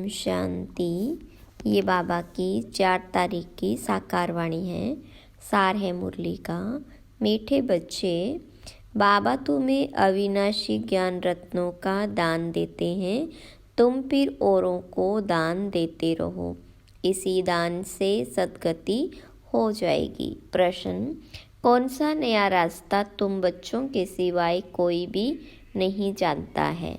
शांति। ये बाबा की 4 तारीख की साकार वाणी है। सार है मुरली का। मीठे बच्चे, बाबा तुम्हें अविनाशी ज्ञान रत्नों का दान देते हैं। तुम फिर औरों को दान देते रहो। इसी दान से सद्गति हो जाएगी। प्रश्न, कौन सा नया रास्ता तुम बच्चों के सिवाय कोई भी नहीं जानता है?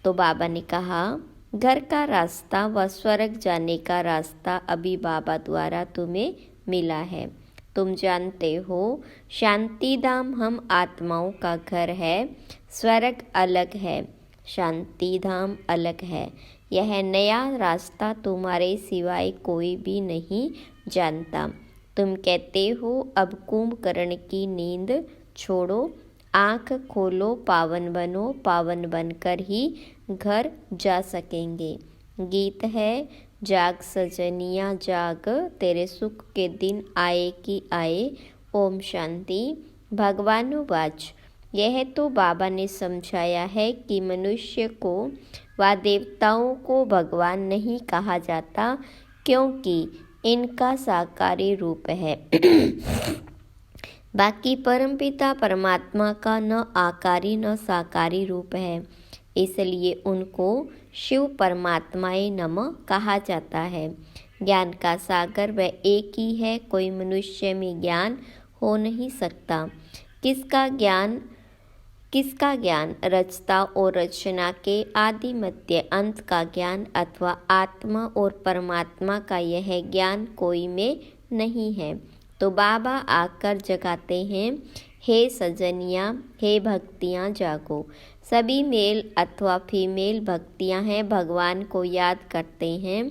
तो बाबा ने कहा, घर का रास्ता व स्वर्ग जाने का रास्ता अभी बाबा द्वारा तुम्हें मिला है। तुम जानते हो, शांति धाम हम आत्माओं का घर है, स्वर्ग अलग है, शांति धाम अलग है। यह नया रास्ता तुम्हारे सिवाय कोई भी नहीं जानता। तुम कहते हो अब कुंभकर्ण की नींद छोड़ो, आँख खोलो, पावन बनो, पावन बनकर ही घर जा सकेंगे। गीत है, जाग सजनिया जाग, तेरे सुख के दिन आए कि आए। ओम शांति। भगवानुवाच, यह तो बाबा ने समझाया है कि मनुष्य को व देवताओं को भगवान नहीं कहा जाता, क्योंकि इनका साकारी रूप है। बाकी परमपिता परमात्मा का न आकारी न साकारी रूप है, इसलिए उनको शिव परमात्माए नमः कहा जाता है। ज्ञान का सागर वह एक ही है, कोई मनुष्य में ज्ञान हो नहीं सकता। किसका ज्ञान रचता और रचना के आदि मध्य अंत का ज्ञान अथवा आत्मा और परमात्मा का यह ज्ञान कोई में नहीं है। तो बाबा आकर जगाते हैं, हे सजनिया, हे भक्तियाँ जागो। सभी मेल अथवा फीमेल भक्तियाँ हैं, भगवान को याद करते हैं।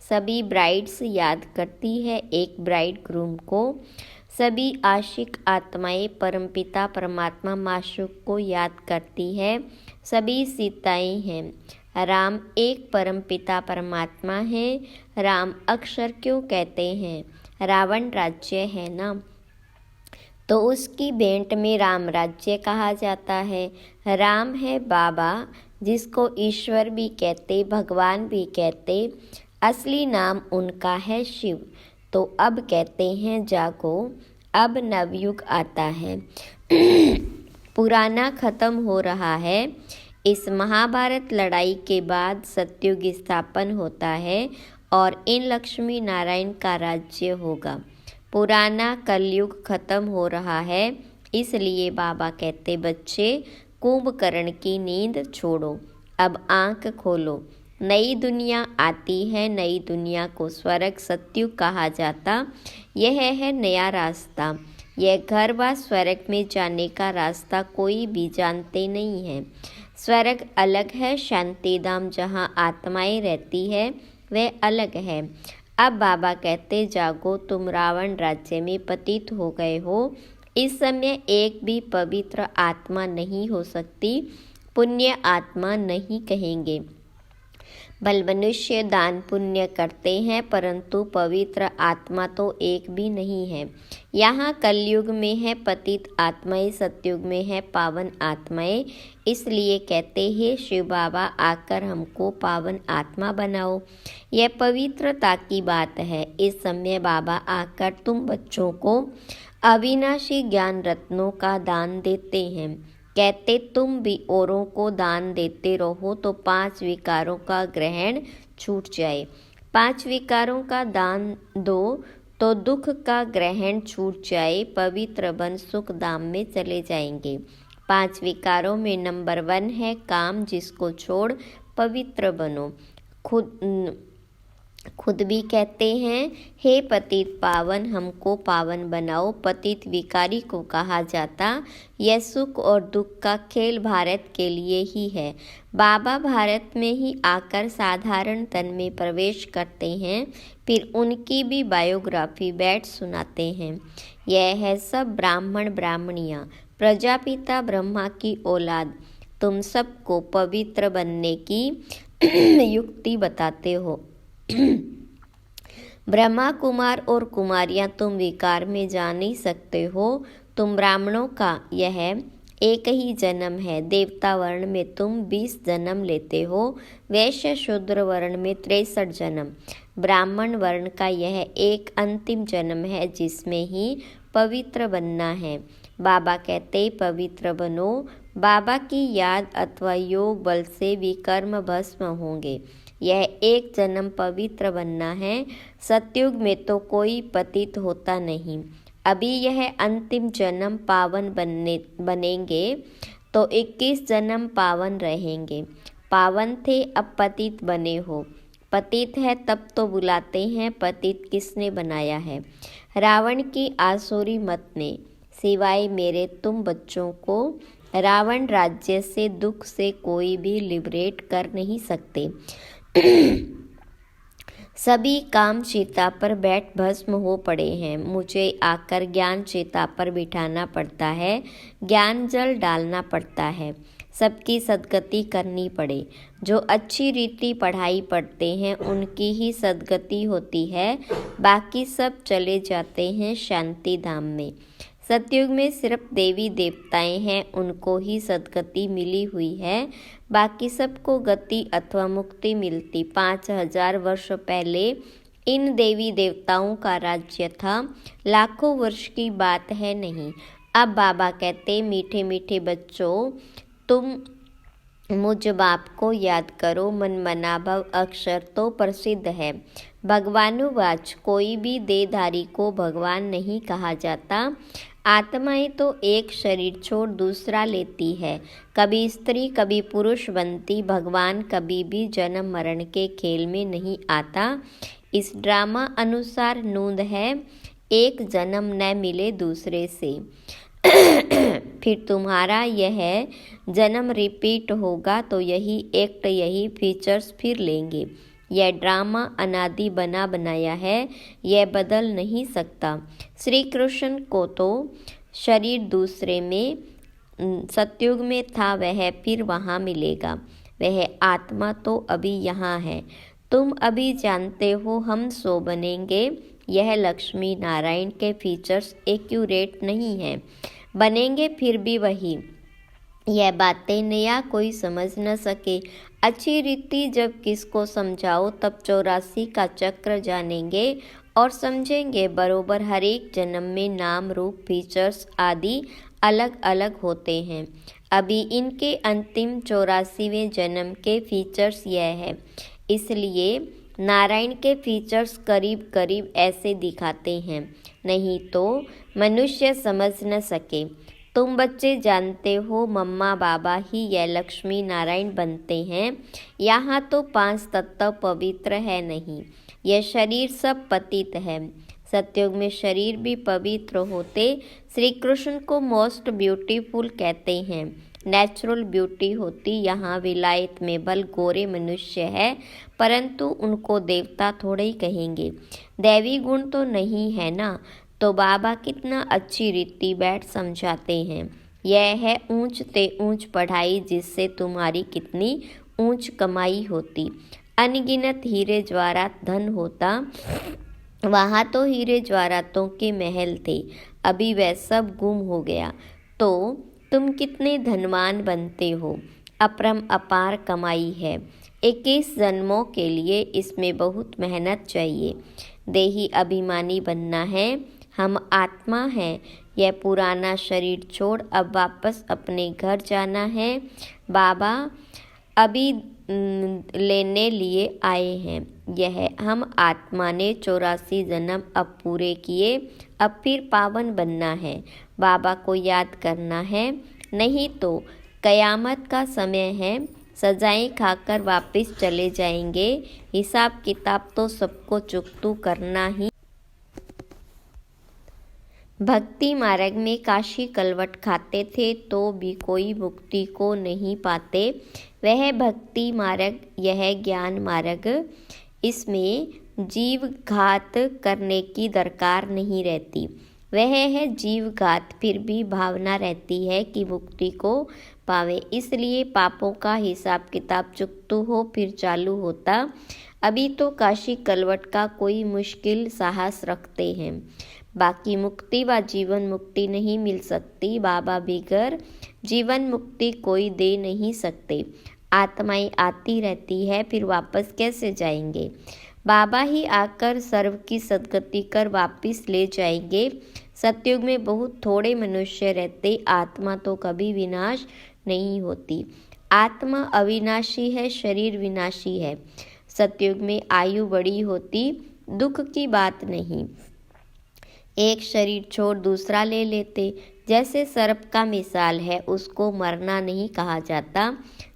सभी ब्राइड्स याद करती है एक ब्राइड ग्रूम को। सभी आशिक आत्माएं परमपिता परमात्मा माशूक को याद करती है। सभी सीताएं हैं। राम एक परमपिता परमात्मा है। राम अक्षर क्यों कहते हैं? रावण राज्य है ना, तो उसकी भेंट में राम राज्य कहा जाता है। राम है बाबा, जिसको ईश्वर भी कहते, भगवान भी कहते। असली नाम उनका है शिव। तो अब कहते हैं जागो, अब नवयुग आता है। पुराना खत्म हो रहा है। इस महाभारत लड़ाई के बाद सतयुग स्थापन होता है और इन लक्ष्मी नारायण का राज्य होगा। पुराना कलयुग खत्म हो रहा है, इसलिए बाबा कहते बच्चे कुंभकर्ण की नींद छोड़ो, अब आँख खोलो। नई दुनिया आती है, नई दुनिया को स्वर्ग सतयुग कहा जाता। यह है नया रास्ता। यह घर व स्वर्ग में जाने का रास्ता कोई भी जानते नहीं है। स्वर्ग अलग है, शांति धाम जहाँ आत्माएं रहती है वह अलग है। अब बाबा कहते जागो, तुम रावण राज्य में पतित हो गए हो। इस समय एक भी पवित्र आत्मा नहीं हो सकती, पुण्य आत्मा नहीं कहेंगे। बल मनुष्य दान पुण्य करते हैं, परंतु पवित्र आत्मा तो एक भी नहीं है। यहाँ कलयुग में है पतित आत्माएं, सतयुग में है पावन आत्माएं। इसलिए कहते हैं शिव बाबा आकर हमको पावन आत्मा बनाओ। यह पवित्रता की बात है। इस समय बाबा आकर तुम बच्चों को अविनाशी ज्ञान रत्नों का दान देते हैं। कहते तुम भी औरों को दान देते रहो तो 5 विकारों का ग्रहण छूट जाए। 5 विकारों का दान दो तो दुख का ग्रहण छूट जाए, पवित्र बन सुख धाम में चले जाएंगे। 5 विकारों में नंबर 1 है काम, जिसको छोड़ पवित्र बनो। खुद भी कहते हैं, हे पतित पावन, हमको पावन बनाओ। पतित विकारी को कहा जाता। यह सुख और दुख का खेल भारत के लिए ही है। बाबा भारत में ही आकर साधारण तन में प्रवेश करते हैं, फिर उनकी भी बायोग्राफी बैठ सुनाते हैं। यह है सब ब्राह्मण ब्राह्मणियाँ, प्रजापिता ब्रह्मा की औलाद। तुम सबको पवित्र बनने की युक्ति बताते हो। ब्रह्मा कुमार और कुमारियाँ तुम विकार में जा नहीं सकते हो। तुम ब्राह्मणों का यह एक ही जन्म है। देवता वर्ण में तुम 20 जन्म लेते हो, वैश्य शूद्र वर्ण में 63 जन्म। ब्राह्मण वर्ण का यह एक अंतिम जन्म है जिसमें ही पवित्र बनना है। बाबा कहते पवित्र बनो। बाबा की याद अथवा योग बल से विकर्म भस्म होंगे। यह एक जन्म पवित्र बनना है। सतयुग में तो कोई पतित होता नहीं। अभी यह अंतिम जन्म पावन बनेंगे तो 21 जन्म पावन रहेंगे। पावन थे अब पतित बने हो। पतित है तब तो बुलाते हैं, पतित किसने बनाया है? रावण की आसुरी मत ने, सिवाय मेरे तुम बच्चों को रावण राज्य से दुख से कोई भी लिबरेट कर नहीं सकते। सभी काम चिता पर बैठ भस्म हो पड़े हैं। मुझे आकर ज्ञान चिता पर बिठाना पड़ता है, ज्ञान जल डालना पड़ता है, सबकी सद्गति करनी पड़े। जो अच्छी रीति पढ़ाई पढ़ते हैं उनकी ही सद्गति होती है, बाकी सब चले जाते हैं शांति धाम में। सतयुग में सिर्फ देवी देवताएं हैं, उनको ही सद्गति मिली हुई है, बाकी सबको गति अथवा मुक्ति मिलती। 5000 वर्ष पहले इन देवी देवताओं का राज्य था, लाखों वर्ष की बात है नहीं। अब बाबा कहते मीठे मीठे बच्चों, तुम मुझ बाप को याद करो। मन मना भव अक्षर तो प्रसिद्ध है। भगवानुवाच, कोई भी देहधारी को भगवान नहीं कहा जाता। आत्माएं तो एक शरीर छोड़ दूसरा लेती है, कभी स्त्री कभी पुरुष बनती। भगवान कभी भी जन्म मरण के खेल में नहीं आता। इस ड्रामा अनुसार नूंद है, एक जन्म न मिले दूसरे से। फिर तुम्हारा यह जन्म रिपीट होगा तो यही एक्ट, यही फीचर्स फिर लेंगे। यह ड्रामा अनादि बना बनाया है, यह बदल नहीं सकता। श्री कृष्ण को तो शरीर दूसरे में सतयुग में था, वह फिर वहाँ मिलेगा। वह आत्मा तो अभी यहाँ है। तुम अभी जानते हो हम सो बनेंगे। यह लक्ष्मी नारायण के फीचर्स एक्यूरेट नहीं हैं, बनेंगे फिर भी वही। यह बातें नया कोई समझ न सके। अच्छी रीति जब किसको समझाओ तब 84 का चक्र जानेंगे और समझेंगे बरोबर। हर एक जन्म में नाम रूप फीचर्स आदि अलग अलग होते हैं। अभी इनके अंतिम 84वें जन्म के फीचर्स यह है, इसलिए नारायण के फीचर्स करीब करीब ऐसे दिखाते हैं, नहीं तो मनुष्य समझ न सके। तुम बच्चे जानते हो मम्मा बाबा ही यह लक्ष्मी नारायण बनते हैं। यहाँ तो 5 तत्व पवित्र है नहीं, यह शरीर सब पतित है। सतयुग में शरीर भी पवित्र होते। श्री कृष्ण को मोस्ट ब्यूटीफुल कहते हैं, नेचुरल ब्यूटी होती। यहाँ विलायत में बल गोरे मनुष्य है, परंतु उनको देवता थोड़े ही कहेंगे। दैवी गुण तो नहीं है ना, तो बाबा कितना अच्छी रीति बैठ समझाते हैं। यह है ऊंच ते ऊंच पढ़ाई, जिससे तुम्हारी कितनी ऊंच कमाई होती। अनगिनत हीरे ज्वारात धन होता। वहाँ तो हीरे ज्वारातों के महल थे, अभी वह सब गुम हो गया। तो तुम कितने धनवान बनते हो। अपरम अपार कमाई है। 21 जन्मों के लिए इसमें बहुत मेहनत चाहिए। देही अभिमानी बनना है। हम आत्मा हैं। यह पुराना शरीर छोड़ अब वापस अपने घर जाना है। बाबा अभी लेने लिए आए हैं। यह हम आत्मा ने 84 जन्म अब पूरे किए, अब फिर पावन बनना है। बाबा को याद करना है, नहीं तो कयामत का समय है। सजाएं खाकर वापस चले जाएंगे। हिसाब किताब तो सबको चुकतू करना ही। भक्ति मार्ग में काशी कलवट खाते थे तो भी कोई मुक्ति को नहीं पाते। वह भक्ति मार्ग, यह ज्ञान मार्ग, इसमें जीव घात करने की दरकार नहीं रहती। वह है जीव घात, फिर भी भावना रहती है कि मुक्ति को पावे। इसलिए पापों का हिसाब किताब चुकतू हो फिर चालू होता। अभी तो काशी कलवट का कोई मुश्किल साहस रखते हैं। बाकी मुक्ति व जीवन मुक्ति नहीं मिल सकती। बाबा बिगर जीवन मुक्ति कोई दे नहीं सकते। आत्माएं आती रहती है, फिर वापस कैसे जाएंगे? बाबा ही आकर सर्व की सद्गति कर वापस ले जाएंगे। सतयुग में बहुत थोड़े मनुष्य रहते। आत्मा तो कभी विनाश नहीं होती। आत्मा अविनाशी है, शरीर विनाशी है। सतयुग में आयु बड़ी होती, दुख की बात नहीं। एक शरीर छोड़ दूसरा ले लेते। जैसे सर्प का मिसाल है, उसको मरना नहीं कहा जाता,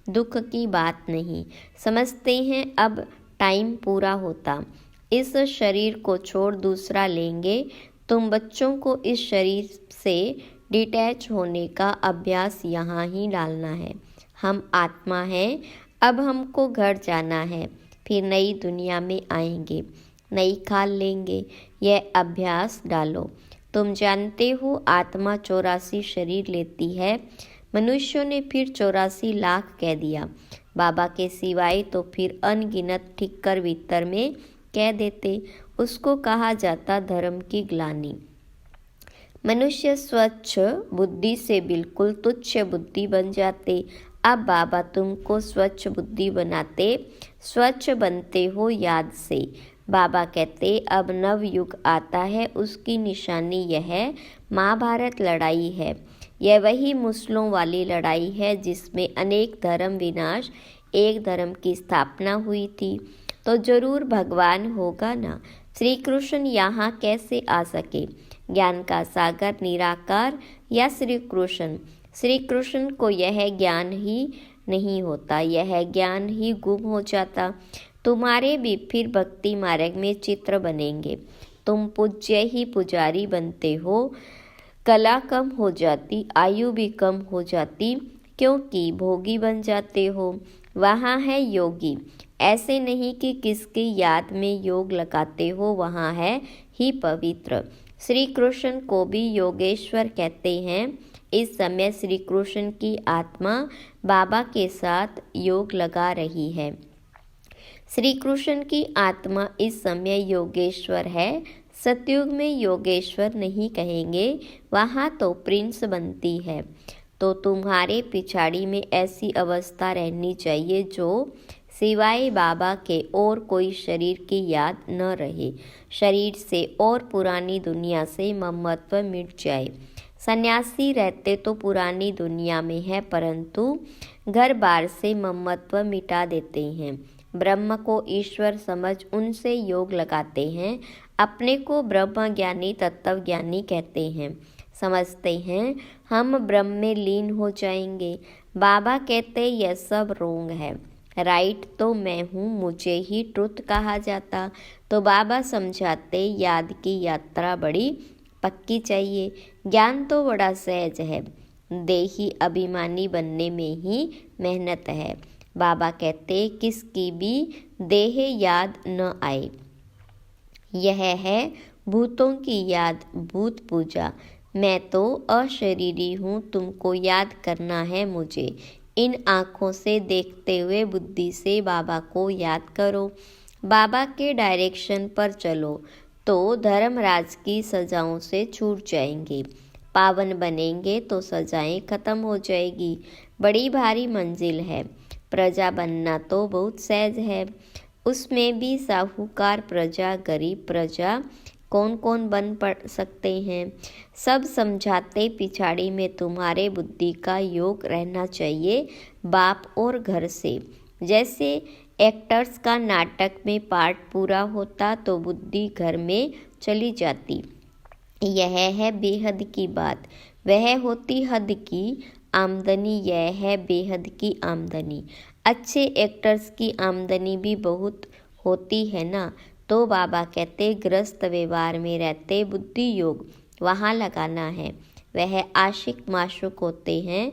दुख की बात नहीं। समझते हैं अब टाइम पूरा होता। इस शरीर को छोड़ दूसरा लेंगे। तुम बच्चों को इस शरीर से डिटैच होने का अभ्यास यहाँ ही डालना है। हम आत्मा हैं, अब हमको घर जाना है, फिर नई दुनिया में आएंगे, नई खाल लेंगे। यह अभ्यास डालो। तुम जानते हो आत्मा 84 शरीर लेती है। मनुष्यों ने फिर 84 लाख कह दिया। बाबा के सिवाय तो फिर अनगिनत ठिक्कर भीतर में कह देते। उसको कहा जाता धर्म की ग्लानि। मनुष्य स्वच्छ बुद्धि से बिल्कुल तुच्छ बुद्धि बन जाते। अब बाबा तुमको स्वच्छ बुद्धि बनाते। स्वच्छ बनते हो याद से। बाबा कहते अब नव युग आता है, उसकी निशानी यह महाभारत लड़ाई है। यह वही मुस्लों वाली लड़ाई है जिसमें अनेक धर्म विनाश, एक धर्म की स्थापना हुई थी। तो जरूर भगवान होगा ना। श्री कृष्ण यहाँ कैसे आ सके? ज्ञान का सागर निराकार या श्री कृष्ण? श्री कृष्ण को यह ज्ञान ही नहीं होता, यह ज्ञान ही गुम हो जाता। तुम्हारे भी फिर भक्ति मार्ग में चित्र बनेंगे। तुम पूज्य ही पुजारी बनते हो। कला कम हो जाती, आयु भी कम हो जाती, क्योंकि भोगी बन जाते हो। वहाँ है योगी। ऐसे नहीं कि किसकी याद में योग लगाते हो, वहाँ है ही पवित्र। श्री कृष्ण को भी योगेश्वर कहते हैं। इस समय श्री कृष्ण की आत्मा बाबा के साथ योग लगा रही है। श्री कृष्ण की आत्मा इस समय योगेश्वर है। सतयुग में योगेश्वर नहीं कहेंगे, वहाँ तो प्रिंस बनती है। तो तुम्हारे पिछाड़ी में ऐसी अवस्था रहनी चाहिए जो सिवाय बाबा के और कोई शरीर की याद न रहे। शरीर से और पुरानी दुनिया से ममत्व मिट जाए। सन्यासी रहते तो पुरानी दुनिया में है, परंतु घर बार से ममत्व मिटा देते हैं। ब्रह्म को ईश्वर समझ उनसे योग लगाते हैं। अपने को ब्रह्म ज्ञानी तत्व ज्ञानी कहते हैं। समझते हैं हम ब्रह्म में लीन हो जाएंगे। बाबा कहते यह सब रोंग है। राइट तो मैं हूँ, मुझे ही ट्रुथ कहा जाता। तो बाबा समझाते याद की यात्रा बड़ी पक्की चाहिए। ज्ञान तो बड़ा सहज है, देही अभिमानी बनने में ही मेहनत है। बाबा कहते किसकी भी देह याद न आए। यह है भूतों की याद, भूत पूजा। मैं तो अशरीरी हूँ, तुमको याद करना है मुझे। इन आँखों से देखते हुए बुद्धि से बाबा को याद करो। बाबा के डायरेक्शन पर चलो तो धर्मराज की सजाओं से छूट जाएंगे। पावन बनेंगे तो सजाएं खत्म हो जाएगी। बड़ी भारी मंजिल है। प्रजा बनना तो बहुत सहज है। उसमें भी साहूकार प्रजा, गरीब प्रजा कौन कौन बन पड़ सकते हैं। सब समझाते पिछाड़ी में तुम्हारे बुद्धि का योग रहना चाहिए बाप और घर से। जैसे एक्टर्स का नाटक में पार्ट पूरा होता तो बुद्धि घर में चली जाती। यह है बेहद की बात। वह होती हद की आमदनी, यह है बेहद की आमदनी। अच्छे एक्टर्स की आमदनी भी बहुत होती है ना। तो बाबा कहते गृहस्थ व्यवहार में रहते बुद्धि योग वहाँ लगाना है। वह आशिक माशुक होते हैं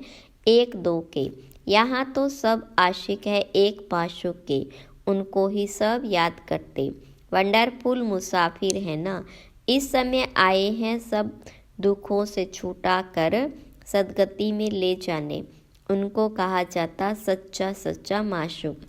एक दो के। यहाँ तो सब आशिक है एक माशुक के, उनको ही सब याद करते। वंडरफुल मुसाफिर है ना। इस समय आए हैं सब दुखों से छूटा कर सदगति में ले जाने। उनको कहा जाता सच्चा सच्चा माशुक।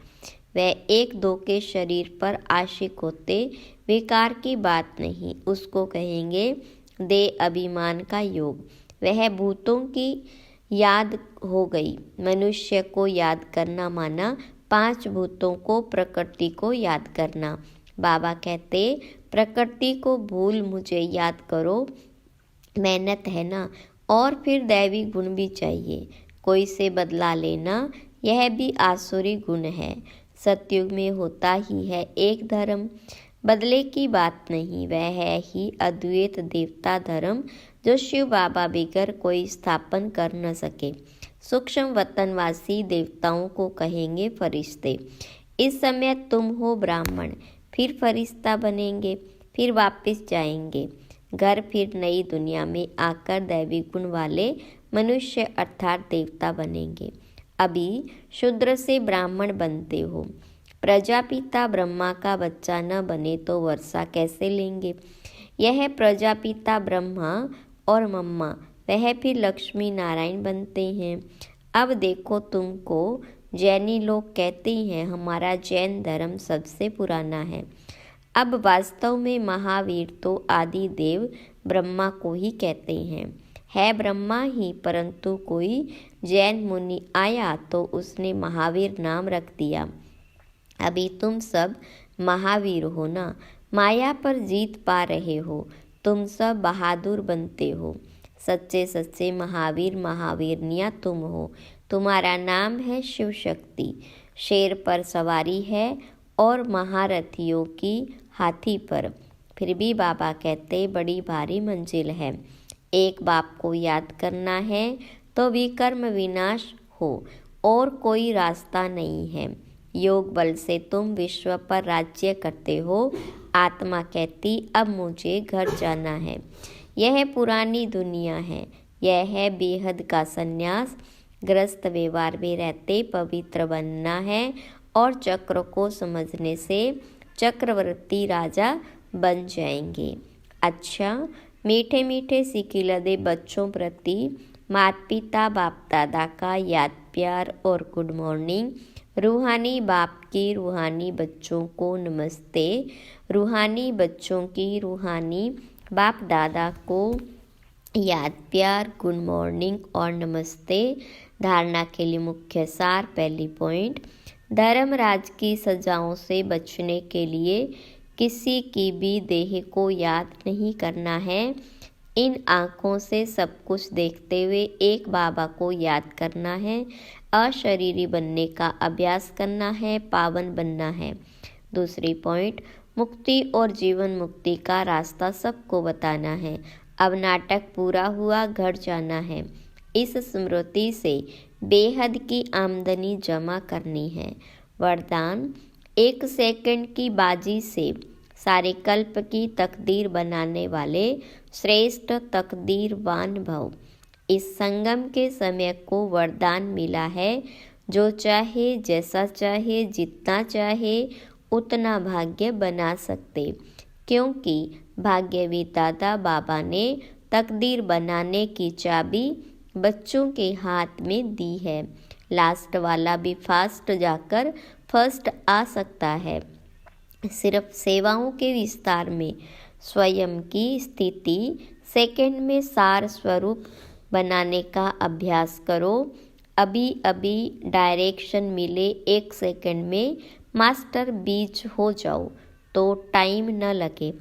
वह एक दो के शरीर पर आशिक होते, विकार की बात नहीं। उसको कहेंगे दे अभिमान का योग। वह भूतों की याद हो गई। मनुष्य को याद करना माना 5 भूतों को, प्रकृति को याद करना। बाबा कहते, प्रकृति को भूल मुझे याद करो, मेहनत है ना, और फिर दैवी गुण भी चाहिए, कोई से बदला लेना, यह भी आसुरी गुण है। सतयुग में होता ही है एक धर्म, बदले की बात नहीं, वह है ही अद्वैत देवता धर्म, जो शिव बाबा बिगर कोई स्थापन कर न सके। सूक्ष्म वतनवासी देवताओं को कहेंगे फरिश्ते। इस समय तुम हो ब्राह्मण, फिर फरिश्ता बनेंगे, फिर वापस जाएंगे घर, फिर नई दुनिया में आकर दैवी गुण वाले मनुष्य अर्थात देवता बनेंगे। अभी शूद्र से ब्राह्मण बनते हो। प्रजापिता ब्रह्मा का बच्चा न बने तो वर्षा कैसे लेंगे? यह प्रजापिता ब्रह्मा और मम्मा, वह फिर लक्ष्मी नारायण बनते हैं। अब देखो, तुमको जैनी लोग कहते हैं हमारा जैन धर्म सबसे पुराना है। अब वास्तव में महावीर तो आदि देव ब्रह्मा को ही कहते हैं। है ब्रह्मा ही, परंतु कोई जैन मुनि आया तो उसने महावीर नाम रख दिया। अभी तुम सब महावीर हो ना, माया पर जीत पा रहे हो, तुम सब बहादुर बनते हो। सच्चे सच्चे महावीर महावीरनिया तुम हो। तुम्हारा नाम है शिव शक्ति। शेर पर सवारी है और महारथियों की हाथी पर। फिर भी बाबा कहते बड़ी भारी मंजिल है। एक बाप को याद करना है तो विकर्म विनाश हो, और कोई रास्ता नहीं है। योग बल से तुम विश्व पर राज्य करते हो। आत्मा कहती अब मुझे घर जाना है। यह पुरानी दुनिया है, यह है बेहद का संन्यास। ग्रस्त व्यवहार में रहते पवित्र बनना है, और चक्र को समझने से चक्रवर्ती राजा बन जाएंगे। अच्छा, मीठे मीठे सिकिलदे बच्चों प्रति माता पिता बाप दादा का याद प्यार और गुड मॉर्निंग। रूहानी बाप की रूहानी बच्चों को नमस्ते। रूहानी बच्चों की रूहानी बाप दादा को याद प्यार, गुड मॉर्निंग और नमस्ते। धारणा के लिए मुख्य सार। पहली पॉइंट, धर्मराज की सजाओं से बचने के लिए किसी की भी देह को याद नहीं करना है। इन आँखों से सब कुछ देखते हुए एक बाबा को याद करना है। अशरीरी बनने का अभ्यास करना है, पावन बनना है। दूसरी पॉइंट, मुक्ति और जीवन मुक्ति का रास्ता सबको बताना है। अब नाटक पूरा हुआ, घर जाना है। इस स्मृति से बेहद की आमदनी जमा करनी है। वरदान, 1 सेकंड की बाजी से सारे कल्प की तकदीर बनाने वाले श्रेष्ठ तकदीरवान भव। इस संगम के समय को वरदान मिला है, जो चाहे जैसा चाहे जितना चाहे उतना भाग्य बना सकते, क्योंकि भाग्य विधाता बाबा ने तकदीर बनाने की चाबी बच्चों के हाथ में दी है। लास्ट वाला भी फास्ट जाकर फर्स्ट आ सकता है। सिर्फ सेवाओं के विस्तार में स्वयं की स्थिति सेकंड में सार स्वरूप बनाने का अभ्यास करो। अभी अभी डायरेक्शन मिले 1 सेकंड में मास्टर बीज हो जाओ तो टाइम न लगे।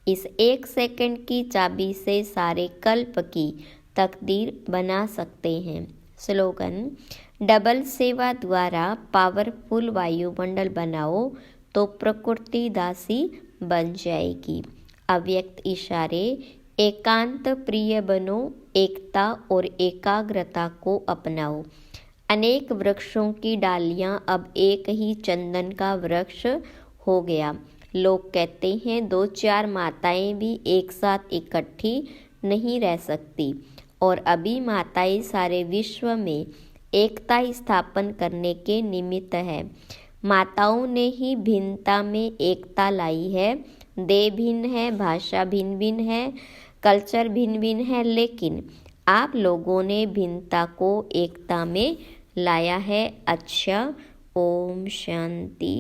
इस 1 सेकंड की चाबी से सारे कल्प की तकदीर बना सकते हैं। स्लोगन, डबल सेवा द्वारा पावरफुल वायुमंडल बनाओ तो प्रकृति दासी बन जाएगी। अव्यक्त इशारे, एकांत प्रिय बनो, एकता और एकाग्रता को अपनाओ। अनेक वृक्षों की डालियां अब एक ही चंदन का वृक्ष हो गया। लोग कहते हैं 2-4 माताएं भी एक साथ इकट्ठी नहीं रह सकती, और अभी माताएं सारे विश्व में एकता स्थापन करने के निमित्त है। माताओं ने ही भिन्नता में एकता लाई है। देह भिन्न है, भाषा भिन्न भिन्न है, कल्चर भिन्न भिन्न है, लेकिन आप लोगों ने भिन्नता को एकता में लाया है। अच्छा, ओम शांति।